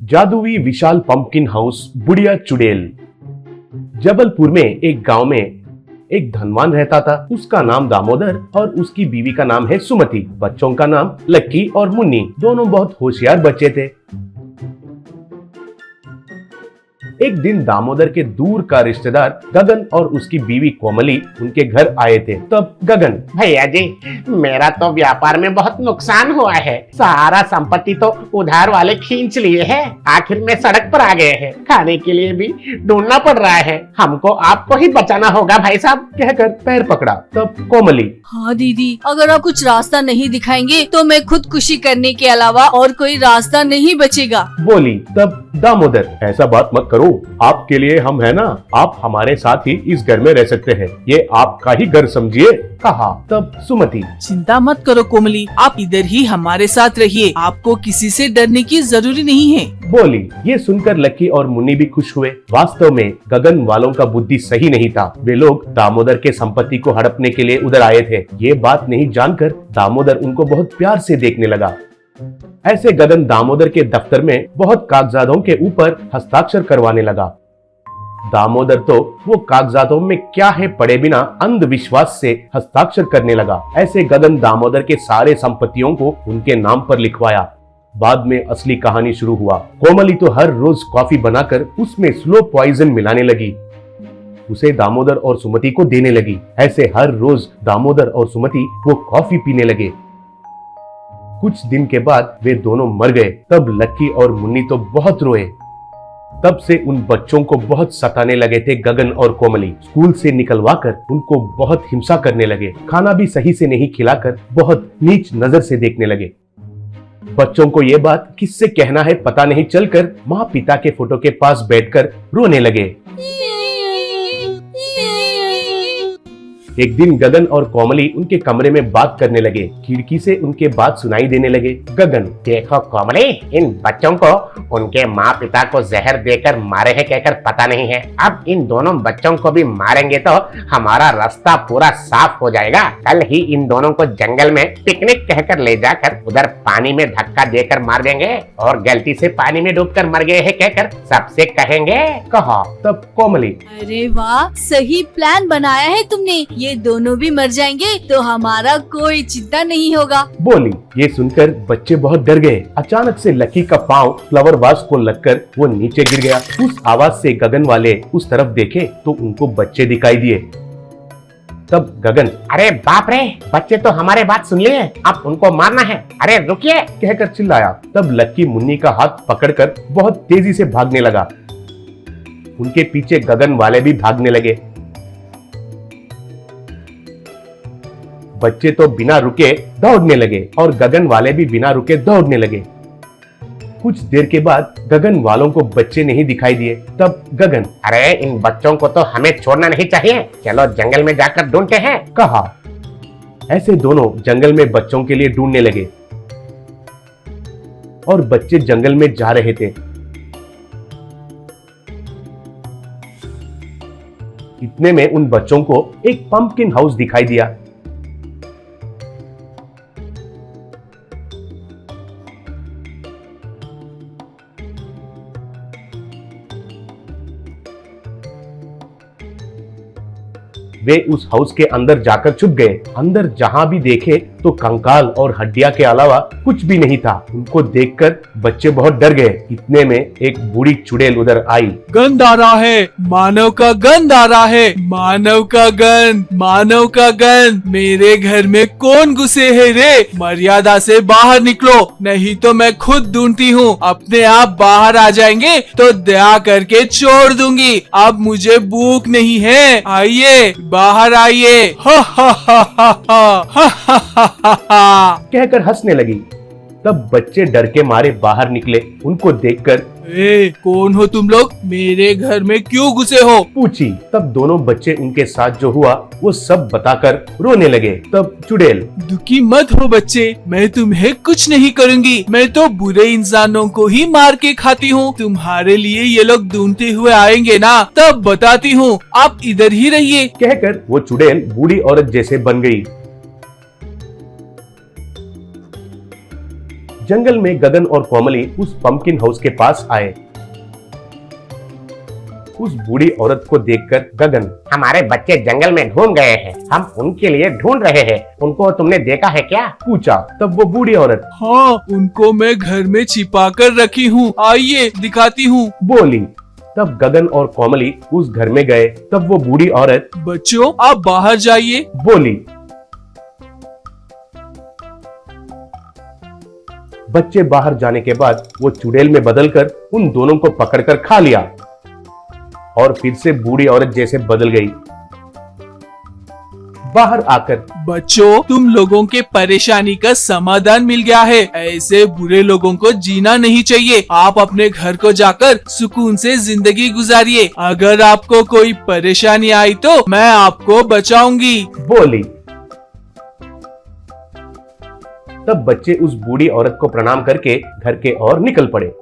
जादुई विशाल pumpkin house बुढ़िया चुड़ैल। जबलपुर में एक गांव में एक धनवान रहता था। उसका नाम दामोदर और उसकी बीवी का नाम है सुमति। बच्चों का नाम लक्की और मुन्नी। दोनों बहुत होशियार बच्चे थे। एक दिन दामोदर के दूर का रिश्तेदार गगन और उसकी बीवी कोमली उनके घर आए थे। तब गगन, भैया जी, मेरा तो व्यापार में बहुत नुकसान हुआ है। सारा संपत्ति तो उधार वाले खींच लिए हैं। आखिर में सड़क पर आ गए हैं। खाने के लिए भी ढूंढना पड़ रहा है। हमको आपको ही बचाना होगा भाई साहब, कहकर पैर पकड़ा। तब कोमली, हाँ दीदी, अगर आप कुछ रास्ता नहीं दिखाएंगे तो मैं खुदकुशी करने के अलावा और कोई रास्ता नहीं बचेगा, बोली। तब दामोदर, ऐसा बात मत करो, आपके लिए हम है ना, आप हमारे साथ ही इस घर में रह सकते हैं। ये आपका ही घर समझिए, कहा। तब सुमति, चिंता मत करो कोमली, आप इधर ही हमारे साथ रहिए। आपको किसी से डरने की जरूरी नहीं है, बोली। ये सुनकर लक्की और मुन्नी भी खुश हुए। वास्तव में गगन वालों का बुद्धि सही नहीं था। वे लोग दामोदर के संपत्ति को हड़पने के लिए उधर आए थे। ये बात नहीं जानकर दामोदर उनको बहुत प्यार से देखने लगा। ऐसे गगन दामोदर के दफ्तर में बहुत कागजातों के ऊपर हस्ताक्षर करवाने लगा। दामोदर तो वो कागजातों में क्या है पढ़े बिना अंधविश्वास से हस्ताक्षर करने लगा। ऐसे गगन दामोदर के सारे संपत्तियों को उनके नाम पर लिखवाया। बाद में असली कहानी शुरू हुआ। कोमली तो हर रोज कॉफी बनाकर उसमें स्लो पॉइजन मिलाने लगी। उसे दामोदर और सुमति को देने लगी। ऐसे हर रोज दामोदर और सुमति वो कॉफी पीने लगे। कुछ दिन के बाद वे दोनों मर गए। तब लक्की और मुन्नी तो बहुत रोए। तब से उन बच्चों को बहुत सताने लगे थे गगन और कोमली। स्कूल से निकलवाकर उनको बहुत हिंसा करने लगे। खाना भी सही से नहीं खिलाकर बहुत नीच नजर से देखने लगे। बच्चों को ये बात किससे कहना है पता नहीं चलकर माँ पिता के फोटो के पास बैठकर रोने लगे। एक दिन गगन और कोमली उनके कमरे में बात करने लगे। खिड़की से उनके बात सुनाई देने लगे। गगन, देखो कोमली, इन बच्चों को उनके माँ पिता को जहर देकर मारे हैं कहकर पता नहीं है। अब इन दोनों बच्चों को भी मारेंगे तो हमारा रास्ता पूरा साफ हो जाएगा। कल ही इन दोनों को जंगल में पिकनिक कहकर ले जाकर उधर पानी में धक्का देकर मार देंगे और गलती से पानी में डूबकर मर गए हैं कहकर सबसे कहेंगे, कहा। तब कोमली, अरे वाह, सही प्लान बनाया है तुमने। ये दोनों भी मर जाएंगे तो हमारा कोई चिंता नहीं होगा, बोली। ये सुनकर बच्चे बहुत डर गए। अचानक से लक्की का पांव फ्लावर वास को लगकर वो नीचे गिर गया। उस आवाज से गगन वाले उस तरफ देखे तो उनको बच्चे दिखाई दिए। तब गगन, अरे बाप रे, बच्चे तो हमारे बात सुन लिए, अब उनको मारना है, अरे रुकिए, कहकर चिल्लाया। तब लक्की मुन्नी का हाथ पकड़कर बहुत तेजी से भागने लगा। उनके पीछे गगन वाले भी भागने लगे। बच्चे तो बिना रुके दौड़ने लगे और गगन वाले भी बिना रुके दौड़ने लगे। कुछ देर के बाद गगन वालों को बच्चे नहीं दिखाई दिए। तब गगन, अरे इन बच्चों को तो हमें छोड़ना नहीं चाहिए, चलो जंगल में जाकर ढूंढते हैं, कहा। ऐसे दोनों जंगल में बच्चों के लिए ढूंढने लगे और बच्चे जंगल में जा रहे थे। इतने में उन बच्चों को एक पंपकिन हाउस दिखाई दिया। वे उस हाउस के अंदर जाकर छुप गए। अंदर जहां भी देखे तो कंकाल और हड्डियां के अलावा कुछ भी नहीं था। उनको देखकर बच्चे बहुत डर गए। इतने में एक बूढ़ी चुड़ैल उधर आई। गंध आ रहा है, मानव का गंध आ रहा है, मानव का गंध, मानव का गंध। मेरे घर में कौन घुसे है रे? मर्यादा से बाहर निकलो, नहीं तो मैं खुद ढूंढती हूँ। अपने आप बाहर आ जाएंगे तो दया करके छोड़ दूंगी। अब मुझे भूख नहीं है, आइए बाहर आइए। हा हा हा हा हा हा हा हा, कहकर हंसने लगी। तब बच्चे डर के मारे बाहर निकले। उनको देखकर, ए, कौन हो तुम लोग? मेरे घर में क्यों घुसे हो? पूछी। तब दोनों बच्चे उनके साथ जो हुआ वो सब बताकर रोने लगे। तब चुड़ैल, दुखी मत हो बच्चे, मैं तुम्हें कुछ नहीं करूंगी। मैं तो बुरे इंसानों को ही मार के खाती हूँ। तुम्हारे लिए ये लोग ढूंढते हुए आएंगे ना, तब बताती हूँ। आप इधर ही रहिए। कहकर वो चुड़ैल बूढ़ी औरत जैसे बन गई। जंगल में गगन और कोमली उस पंपकिन हाउस के पास आए। उस बूढ़ी औरत को देखकर गगन, हमारे बच्चे जंगल में ढूंढ गए हैं, हम उनके लिए ढूंढ रहे हैं, उनको तुमने देखा है क्या? पूछा। तब वो बूढ़ी औरत हाँ, उनको मैं घर में छिपा कर रखी हूँ, आइए दिखाती हूँ। बोली। तब गगन और कोमली उस घर में गए। तब वो बूढ़ी औरत बच्चों आप बाहर जाइए। बोली। बच्चे बाहर जाने के बाद वो चुड़ैल में बदलकर उन दोनों को पकड़कर खा लिया और फिर से बूढ़ी औरत जैसे बदल गई। बाहर आकर बच्चों तुम लोगों के परेशानी का समाधान मिल गया है। ऐसे बुरे लोगों को जीना नहीं चाहिए। आप अपने घर को जाकर सुकून से जिंदगी गुजारिए। अगर आपको कोई परेशानी आई तो मैं आपको बचाऊंगी। बोली। तब बच्चे उस बूढ़ी औरत को प्रणाम करके घर के ओर निकल पड़े।